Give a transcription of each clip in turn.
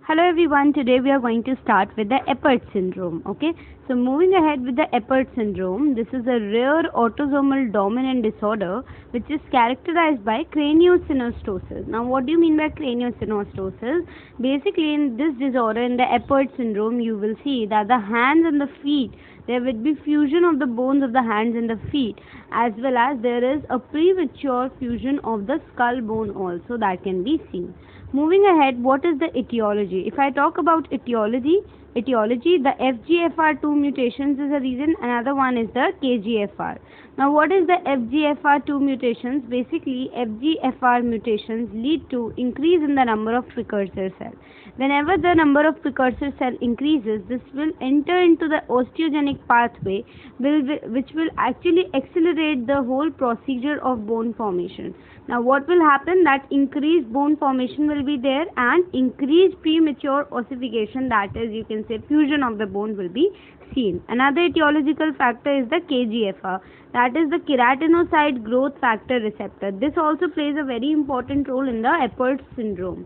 Hello everyone, today we are going to start with the Apert syndrome. Okay, so moving ahead with the Apert syndrome, this is a rare autosomal dominant disorder which is characterized by craniosynostosis. Now, what do you mean by craniosynostosis? Basically, in this disorder, in the Apert syndrome, you will see that the hands and the feet, there will be fusion of the bones of the hands and the feet, as well as there is a premature fusion of the skull bone also that can be seen. Moving ahead, what is the etiology? If I talk about etiology, the FGFR2 mutations is a reason. Another one is the KGFR. Now, what is the FGFR2 mutations? Basically, FGFR mutations lead to increase in the number of precursor cells. Whenever the number of precursor cell increases, this will enter into the osteogenic pathway, which will actually accelerate the whole procedure of bone formation. Now, what will happen? That increased bone formation will be there, and increased premature ossification, that is, you can say fusion of the bone, will be seen. Another etiological factor is the KGFR, that is the keratinocyte growth factor receptor. This also plays a very important role in the Apert syndrome.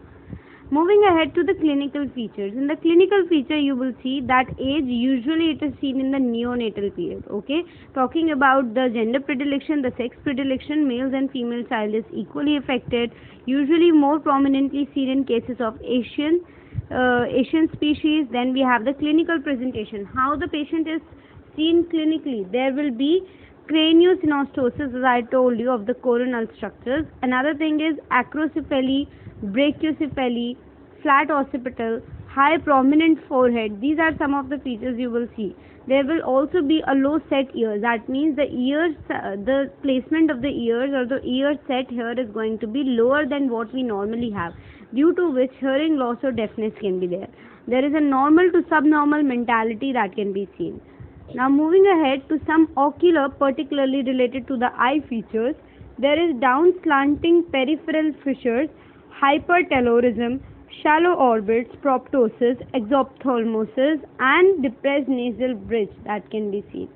Moving ahead to the clinical features. In the clinical feature, you will see that age, usually it is seen in the neonatal period. Okay, talking about the gender predilection, the sex predilection, males and female child is equally affected. Usually more prominently seen in cases of Asian species. Then we have the clinical presentation. How the patient is seen clinically. There will be craniosynostosis, as I told you, of the coronal structures. Another thing is acrocephaly, brachiocephaly, flat occipital, high prominent forehead. These are some of the features you will see. There will also be a low set ear. That means the ears, the placement of the ears or the ear set here is going to be lower than what we normally have, due to which hearing loss or deafness can be there. There is a normal to subnormal mentality that can be seen. Now, moving ahead to some ocular, particularly related to the eye features, there is down slanting peripheral fissures, hypertelorism, shallow orbits, proptosis, exophthalmosis, and depressed nasal bridge that can be seen.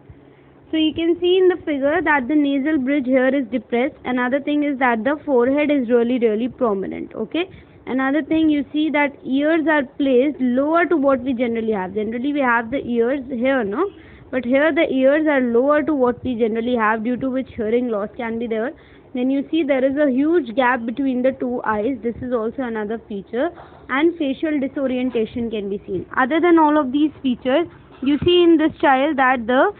So you can see in the figure that the nasal bridge here is depressed. Another thing is that the forehead is really prominent. Okay. Another thing, you see that ears are placed lower to what we generally have. Generally we have the ears here, no? But here the ears are lower to what we generally have, due to which hearing loss can be there. Then you see there is a huge gap between the two eyes. This is also another feature. And facial disorientation can be seen. Other than all of these features, you see in this child that the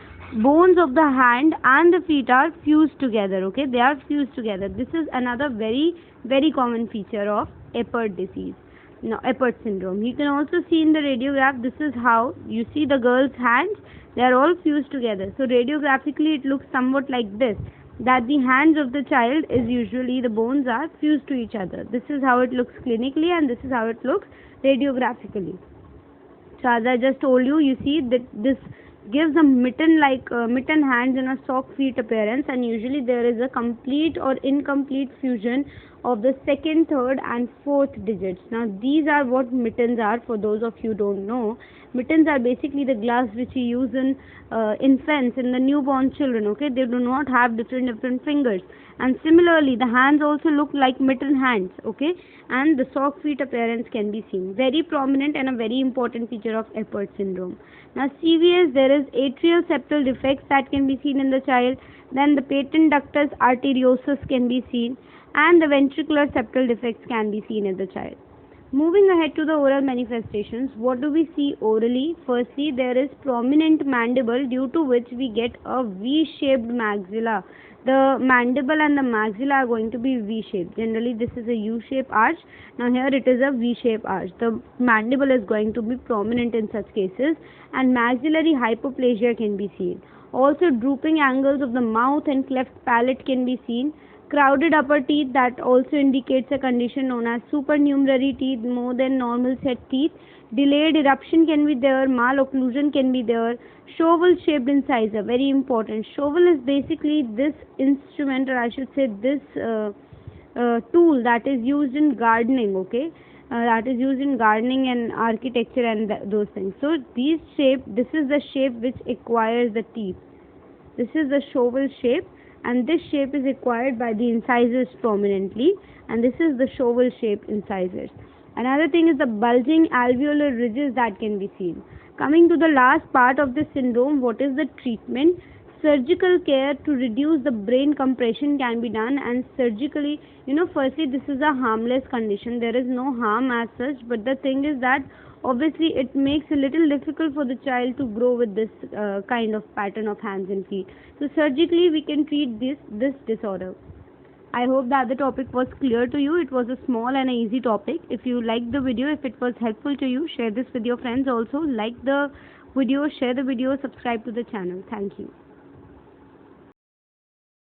bones of the hand and the feet are fused together. Okay, they are fused together. This is another very common feature of Apert disease. Now, Apert syndrome. You can also see in the radiograph, this is how you see the girl's hands. They are all fused together. So radiographically it looks somewhat like this, that the hands of the child is usually, the bones are fused to each other. This is how it looks clinically, and this is how it looks radiographically. So as I just told you, you see that this gives a mitten hands and a sock feet appearance, and usually there is a complete or incomplete fusion of the second, third and fourth digits. Now these are what mittens are. For those of you who don't know, mittens are basically the gloves which we use in infants, in the newborn children. Okay, they do not have different fingers, and similarly the hands also look like mitten hands. Okay, and the sock feet appearance can be seen. Very prominent and a very important feature of Apert syndrome. Now CVS, there is atrial septal defects that can be seen in the child. Then the patent ductus arteriosus can be seen, and the ventricular septal defects can be seen in the child. Moving ahead to the oral manifestations, what do we see orally? Firstly, there is prominent mandible, due to which we get a V-shaped maxilla. The mandible and the maxilla are going to be V-shaped. Generally, this is a U-shaped arch. Now here it is a V-shaped arch. The mandible is going to be prominent in such cases, and maxillary hypoplasia can be seen. Also, drooping angles of the mouth and cleft palate can be seen. Crowded upper teeth, that also indicates a condition known as supernumerary teeth, more than normal set teeth. Delayed eruption can be there. Malocclusion can be there. Shovel shaped incisor, very important. Shovel is basically this instrument, or I should say this tool that is used in gardening. Okay, that is used in gardening and architecture and those things. So these shape, this is the shape which acquires the teeth. This is the shovel shape, and this shape is acquired by the incisors prominently, and this is the shovel shape incisors. Another thing is the bulging alveolar ridges that can be seen. Coming to the last part of this syndrome, what is the treatment? Surgical care to reduce the brain compression can be done, and surgically, firstly, this is a harmless condition. There is no harm as such, but the thing is that obviously it makes a little difficult for the child to grow with this kind of pattern of hands and feet. So surgically we can treat this disorder. I hope that the topic was clear to you. It was a small and an easy topic. If you liked the video, if it was helpful to you, share this with your friends also. Like the video, share the video, subscribe to the channel. Thank you.